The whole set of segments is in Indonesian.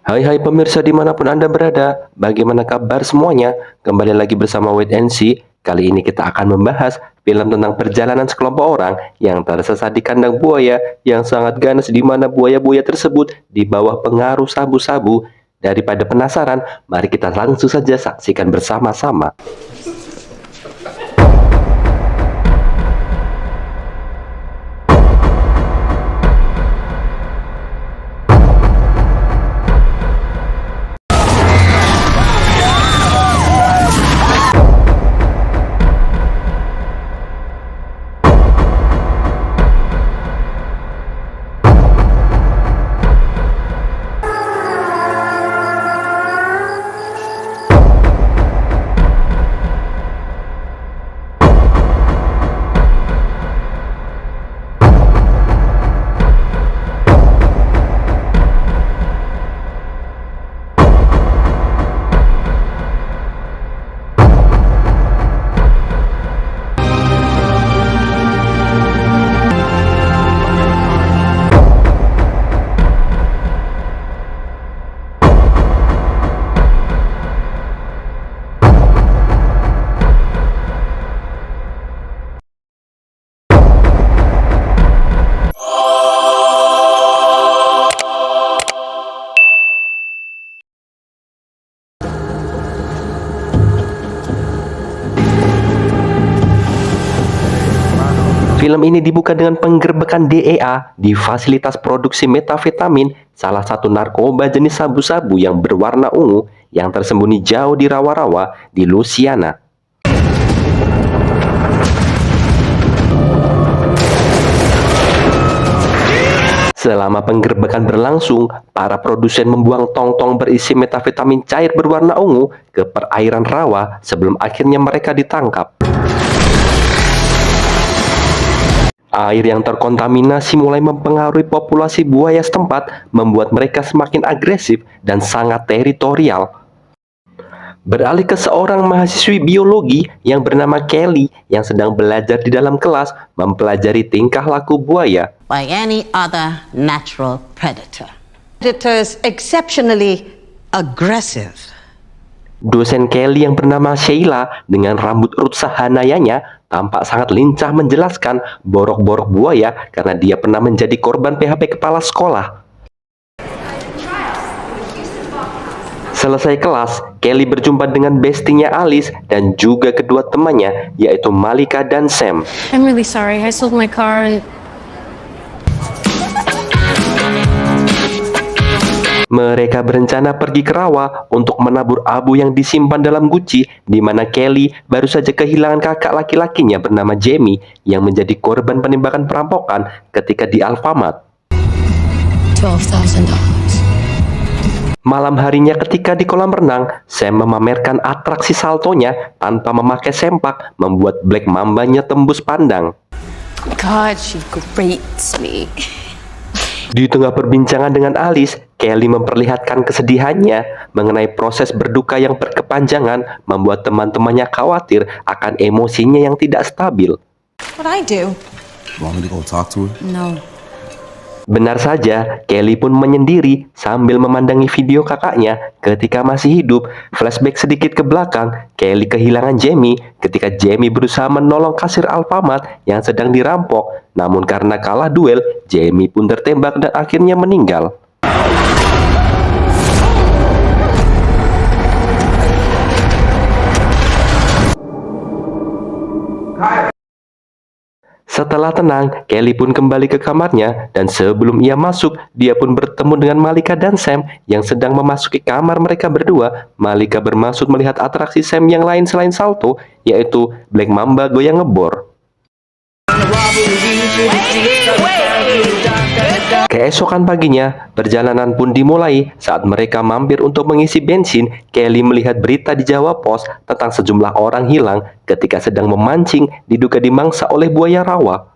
Hai pemirsa dimanapun Anda berada, bagaimana kabar semuanya? Kembali lagi bersama Wait and See. Kali ini kita akan membahas film tentang perjalanan sekelompok orang yang tersesat di kandang buaya yang sangat ganas di mana buaya-buaya tersebut di bawah pengaruh sabu-sabu. Daripada penasaran, mari kita langsung saja saksikan bersama-sama. Film ini dibuka dengan penggerbekan DEA di fasilitas produksi metafetamin, salah satu narkoba jenis sabu-sabu yang berwarna ungu yang tersembunyi jauh di rawa-rawa di Louisiana. Selama penggerbekan berlangsung, para produsen membuang tong-tong berisi metafetamin cair berwarna ungu ke perairan rawa sebelum akhirnya mereka ditangkap. Air yang terkontaminasi mulai mempengaruhi populasi buaya setempat, membuat mereka semakin agresif dan sangat teritorial. Beralih ke seorang mahasiswi biologi yang bernama Kelly yang sedang belajar di dalam kelas mempelajari tingkah laku buaya. Like any other natural predator. Predators exceptionally aggressive. Dosen Kelly yang bernama Sheila dengan rambut urut sahanayanya tampak sangat lincah menjelaskan borok-borok buaya karena dia pernah menjadi korban PHP kepala sekolah. Selesai kelas, Kelly berjumpa dengan bestinya Alice dan juga kedua temannya yaitu Malika dan Sam. I'm really sorry. I sold my car and Mereka berencana pergi ke rawa untuk menabur abu yang disimpan dalam guci, di mana Kelly baru saja kehilangan kakak laki-lakinya bernama Jamie yang menjadi korban penembakan perampokan ketika di Alfamart. $12,000. Malam harinya ketika di kolam renang, Sam memamerkan atraksi saltonya tanpa memakai sempak, membuat Black Mambanya tembus pandang. God, she grates me. Di tengah perbincangan dengan Alice, Kelly memperlihatkan kesedihannya mengenai proses berduka yang berkepanjangan, membuat teman-temannya khawatir akan emosinya yang tidak stabil. What I do? Want me to go talk to her? No. Benar saja, Kelly pun menyendiri sambil memandangi video kakaknya ketika masih hidup. Flashback sedikit ke belakang, Kelly kehilangan Jamie ketika Jamie berusaha menolong kasir Alfamart yang sedang dirampok. Namun karena kalah duel, Jamie pun tertembak dan akhirnya meninggal. Setelah tenang, Kelly pun kembali ke kamarnya dan sebelum ia masuk, dia pun bertemu dengan Malika dan Sam yang sedang memasuki kamar mereka berdua. Malika bermaksud melihat atraksi Sam yang lain selain salto, yaitu Black Mamba goyang ngebor. Keesokan paginya, perjalanan pun dimulai. Saat mereka mampir untuk mengisi bensin, Kelly melihat berita di Jawa Pos tentang sejumlah orang hilang ketika sedang memancing diduga dimangsa oleh buaya rawa.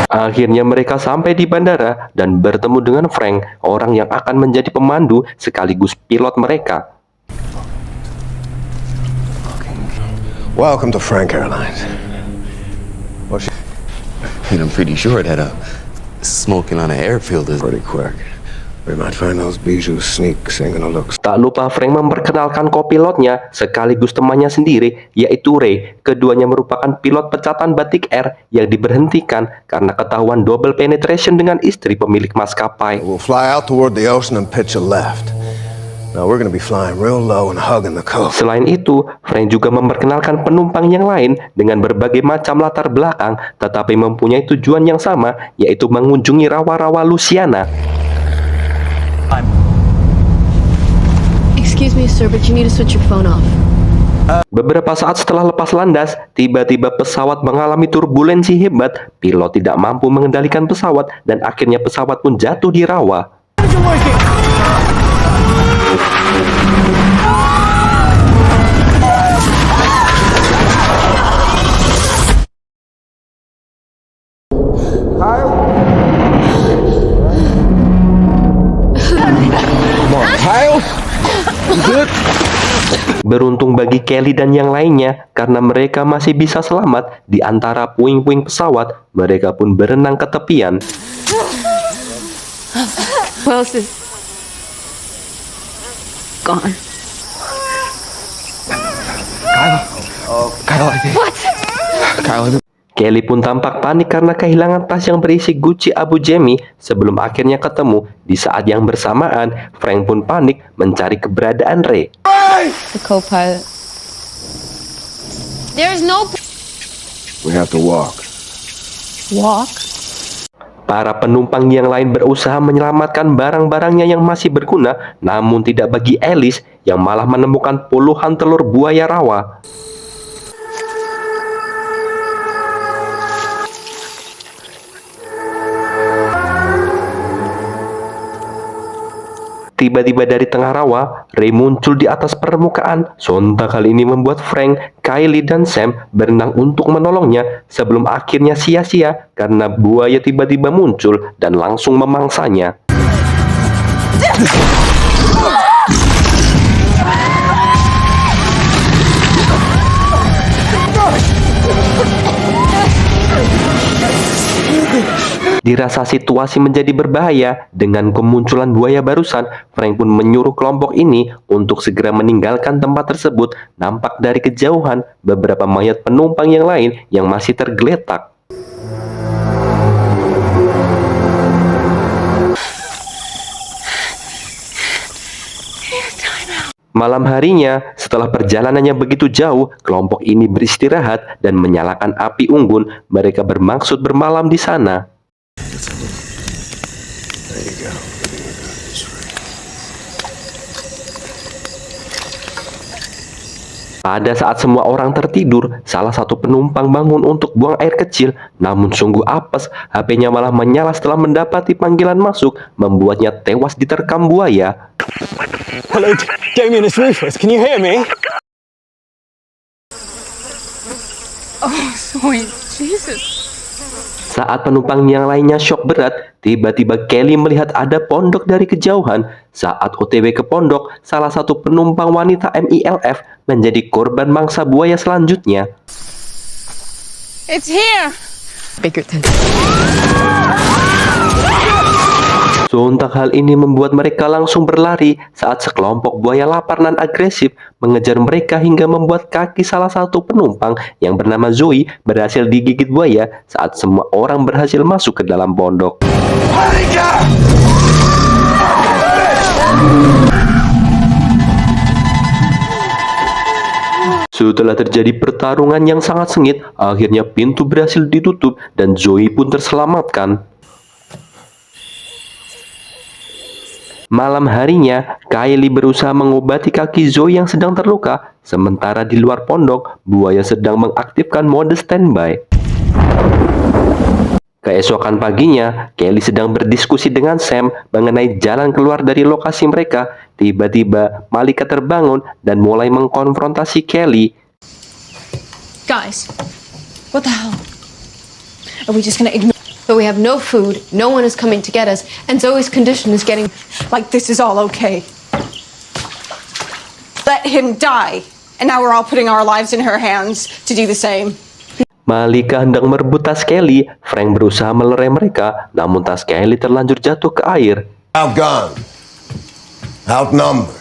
Akhirnya mereka sampai di bandara dan bertemu dengan Frank, orang yang akan menjadi pemandu sekaligus pilot mereka. Welcome to Frank Airlines. And I'm pretty sure that smoking on an airfield is Pretty quick. We might find those bijou sneaks ain't gonna look. Tak lupa Frank memperkenalkan kopilotnya sekaligus temannya sendiri, yaitu Ray. Keduanya merupakan pilot pecatan Batik Air yang diberhentikan karena ketahuan double penetration dengan istri pemilik maskapai. We'll fly out toward the ocean and pitch a left. Now we're gonna be flying real low and hugging the coast. Selain itu, Frank juga memperkenalkan penumpang yang lain dengan berbagai macam latar belakang, tetapi mempunyai tujuan yang sama, yaitu mengunjungi rawa-rawa Louisiana. Excuse me, sir, but you need to switch your phone off. Beberapa saat setelah lepas landas, tiba-tiba pesawat mengalami turbulensi hebat. Pilot tidak mampu mengendalikan pesawat dan akhirnya pesawat pun jatuh di rawa. Beruntung bagi Kelly dan yang lainnya, karena mereka masih bisa selamat di antara puing-puing pesawat, mereka pun berenang ke tepian. Who else is gone? Kyle, Kelly pun tampak panik karena kehilangan tas yang berisi Gucci Abu Jamie sebelum akhirnya ketemu. Di saat yang bersamaan, Frank pun panik mencari keberadaan Ray. The co-pilot. There's no We have to walk. walk. Para penumpang yang lain berusaha menyelamatkan barang-barangnya yang masih berguna, namun tidak bagi Alice yang malah menemukan puluhan telur buaya rawa. Tiba-tiba dari tengah rawa, Ray muncul di atas permukaan. Sontak kali ini membuat Frank, Kylie, dan Sam berenang untuk menolongnya sebelum akhirnya sia-sia karena buaya tiba-tiba muncul dan langsung memangsanya. Dirasa situasi menjadi berbahaya dengan kemunculan buaya barusan, Frank pun menyuruh kelompok ini untuk segera meninggalkan tempat tersebut. Nampak dari kejauhan beberapa mayat penumpang yang lain yang masih tergeletak. Malam harinya, setelah perjalanannya begitu jauh, kelompok ini beristirahat dan menyalakan api unggun. Mereka bermaksud bermalam di sana. Pada saat semua orang tertidur, salah satu penumpang bangun untuk buang air kecil. Namun sungguh apes, HP-nya malah menyala setelah mendapati panggilan masuk, membuatnya tewas diterkam buaya. Hello, Damien, it's Rufus. Can you hear me? Oh, sweet Jesus. Saat penumpang yang lainnya syok berat, tiba-tiba Kelly melihat ada pondok dari kejauhan. Saat OTW ke pondok, salah satu penumpang wanita MILF menjadi korban mangsa buaya selanjutnya. It's here. Bigger than. Sontak hal ini membuat mereka langsung berlari saat sekelompok buaya lapar dan agresif mengejar mereka hingga membuat kaki salah satu penumpang yang bernama Zoe berhasil digigit buaya saat semua orang berhasil masuk ke dalam pondok. Setelah terjadi pertarungan yang sangat sengit, akhirnya pintu berhasil ditutup dan Zoe pun terselamatkan. Malam harinya, Kylie berusaha mengobati kaki Zoe yang sedang terluka. Sementara di luar pondok, buaya sedang mengaktifkan mode standby. Keesokan paginya, Kelly sedang berdiskusi dengan Sam mengenai jalan keluar dari lokasi mereka. Tiba-tiba, Malika terbangun dan mulai mengkonfrontasi Kelly. Guys, what the hell? Are we just gonna ignore? But we have no food, no one is coming to get us, and Zoe's condition is getting. Like this is all okay. Let him die. and now we're all putting our lives in her hands to do the same. Malika hendak merebut tas Kelly. Frank berusaha melerai mereka, namun tas Kelly terlanjur jatuh ke air. Outgunned. Outnumbered.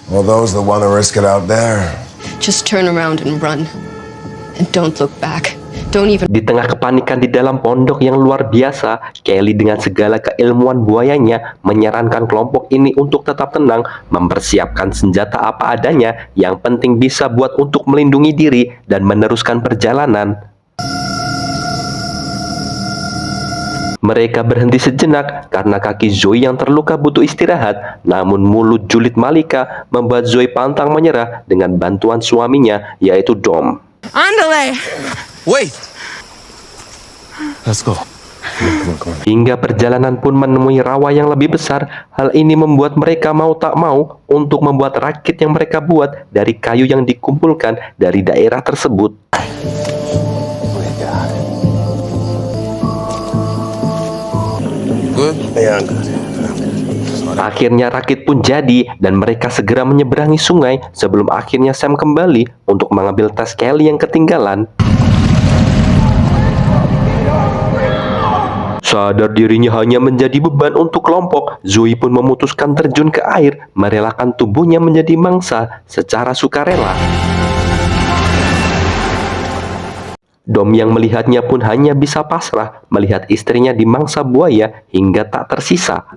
Well, those that want to risk it out there. Just turn around and run. And don't look back. Don't even... Di tengah kepanikan di dalam pondok yang luar biasa, Kelly dengan segala keilmuan buayanya menyarankan kelompok ini untuk tetap tenang, mempersiapkan senjata apa adanya yang penting bisa buat untuk melindungi diri dan meneruskan perjalanan. Mereka berhenti sejenak karena kaki Zoe yang terluka butuh istirahat, namun mulut julid Malika membuat Zoe pantang menyerah dengan bantuan suaminya, yaitu Dom. Andale! Wait! Let's go. Hingga perjalanan pun menemui rawa yang lebih besar. Hal ini membuat mereka mau tak mau untuk membuat rakit yang mereka buat dari kayu yang dikumpulkan dari daerah tersebut. Good? Yeah, I'm good. Akhirnya rakit pun jadi dan mereka segera menyeberangi sungai sebelum akhirnya Sam kembali untuk mengambil tas Kelly yang ketinggalan. Sadar dirinya hanya menjadi beban untuk kelompok, Zoe pun memutuskan terjun ke air, merelakan tubuhnya menjadi mangsa secara sukarela. Dom yang melihatnya pun hanya bisa pasrah melihat istrinya dimangsa buaya hingga tak tersisa.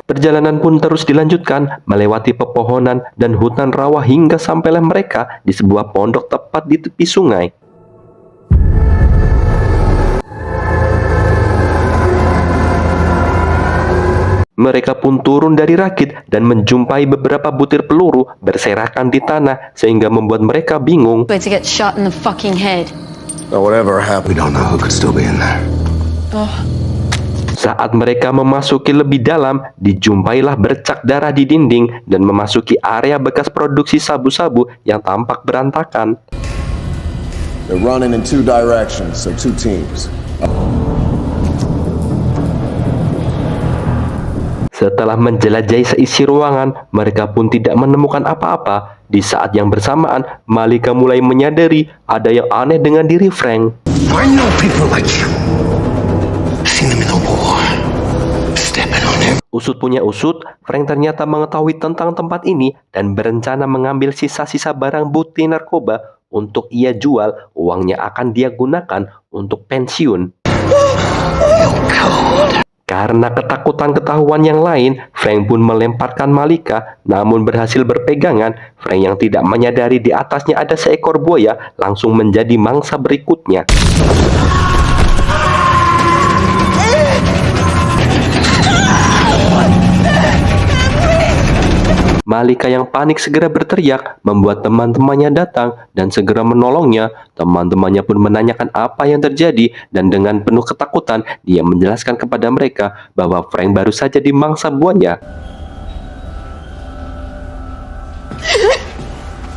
Perjalanan pun terus dilanjutkan, melewati pepohonan dan hutan rawa hingga sampailah mereka di sebuah pondok tepat di tepi sungai. Mereka pun turun dari rakit dan menjumpai beberapa butir peluru berserakan di tanah sehingga membuat mereka bingung. to get shot in the fucking head. Now, whatever happened, we don't know who could still be in there. Saat mereka memasuki lebih dalam, dijumpailah bercak darah di dinding dan memasuki area bekas produksi sabu-sabu yang tampak berantakan. They're running in two directions, so two teams. Setelah menjelajahi seisi ruangan, mereka pun tidak menemukan apa-apa. Di saat yang bersamaan, Malika mulai menyadari ada yang aneh dengan diri Frank. I know people like you. Seen them in the war. Stepping on them. Usut punya usut, Frank ternyata mengetahui tentang tempat ini dan berencana mengambil sisa-sisa barang bukti narkoba untuk ia jual. Uangnya akan dia gunakan untuk pensiun. Karena ketakutan ketahuan yang lain, Frank pun melemparkan Malika, namun berhasil berpegangan. Frank yang tidak menyadari di atasnya ada seekor buaya langsung menjadi mangsa berikutnya. Malika yang panik segera berteriak, membuat teman-temannya datang dan segera menolongnya. Teman-temannya pun menanyakan apa yang terjadi dan dengan penuh ketakutan, dia menjelaskan kepada mereka bahwa Frank baru saja dimangsa buaya.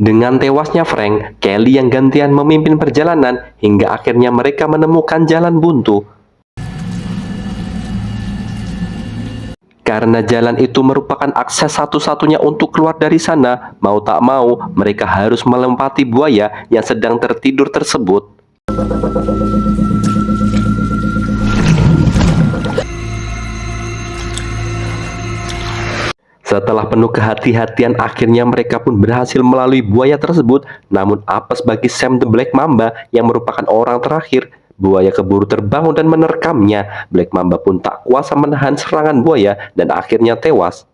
Dengan tewasnya Frank, Kelly yang gantian memimpin perjalanan hingga akhirnya mereka menemukan jalan buntu. Karena jalan itu merupakan akses satu-satunya untuk keluar dari sana, mau tak mau mereka harus melempati buaya yang sedang tertidur tersebut. Setelah penuh kehati-hatian, akhirnya mereka pun berhasil melalui buaya tersebut. Namun apes bagi Sam the Black Mamba yang merupakan orang terakhir. Buaya keburu terbangun dan menerkamnya. Black Mamba pun tak kuasa menahan serangan buaya dan akhirnya tewas.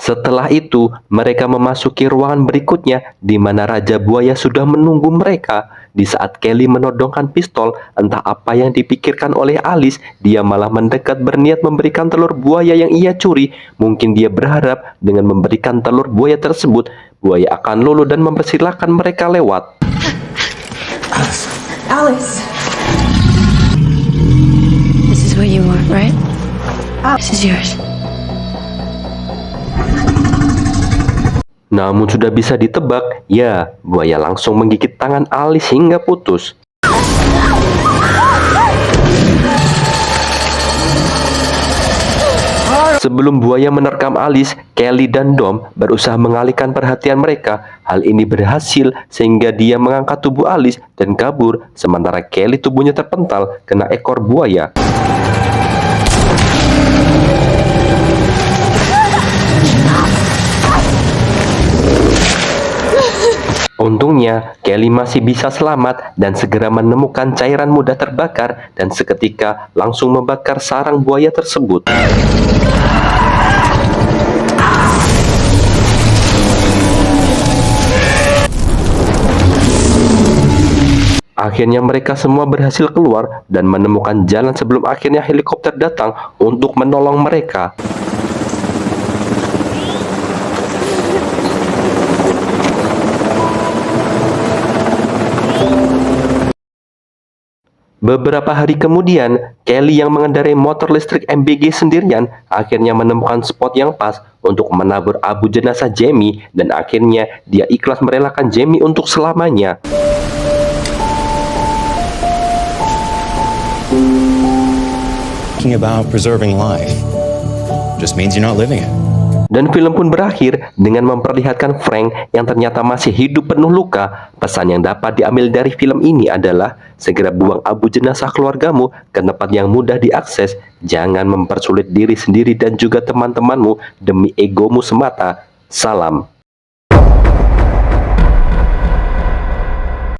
Setelah itu, mereka memasuki ruangan berikutnya di mana Raja Buaya sudah menunggu mereka. Di saat Kelly menodongkan pistol, entah apa yang dipikirkan oleh Alice, dia malah mendekat berniat memberikan telur buaya yang ia curi. Mungkin dia berharap dengan memberikan telur buaya tersebut buaya akan luluh dan mempersilahkan mereka lewat. Alice. This is what you want, right? This is yours. Namun sudah bisa ditebak, ya, buaya langsung menggigit tangan Alice hingga putus. Sebelum buaya menerkam Alice, Kelly dan Dom berusaha mengalihkan perhatian mereka. Hal ini berhasil sehingga dia mengangkat tubuh Alice dan kabur, sementara Kelly tubuhnya terpental kena ekor buaya. Untungnya, Kelly masih bisa selamat dan segera menemukan cairan mudah terbakar dan seketika langsung membakar sarang buaya tersebut. Akhirnya mereka semua berhasil keluar dan menemukan jalan sebelum akhirnya helikopter datang untuk menolong mereka. Beberapa hari kemudian, Kelly yang mengendarai motor listrik MBG sendirian akhirnya menemukan spot yang pas untuk menabur abu jenazah Jamie dan akhirnya dia ikhlas merelakan Jamie untuk selamanya. Thinking about preserving life just means you're not living it. Dan film pun berakhir dengan memperlihatkan Frank yang ternyata masih hidup penuh luka. Pesan yang dapat diambil dari film ini adalah segera buang abu jenazah keluargamu ke tempat yang mudah diakses. Jangan mempersulit diri sendiri dan juga teman-temanmu demi egomu semata. Salam.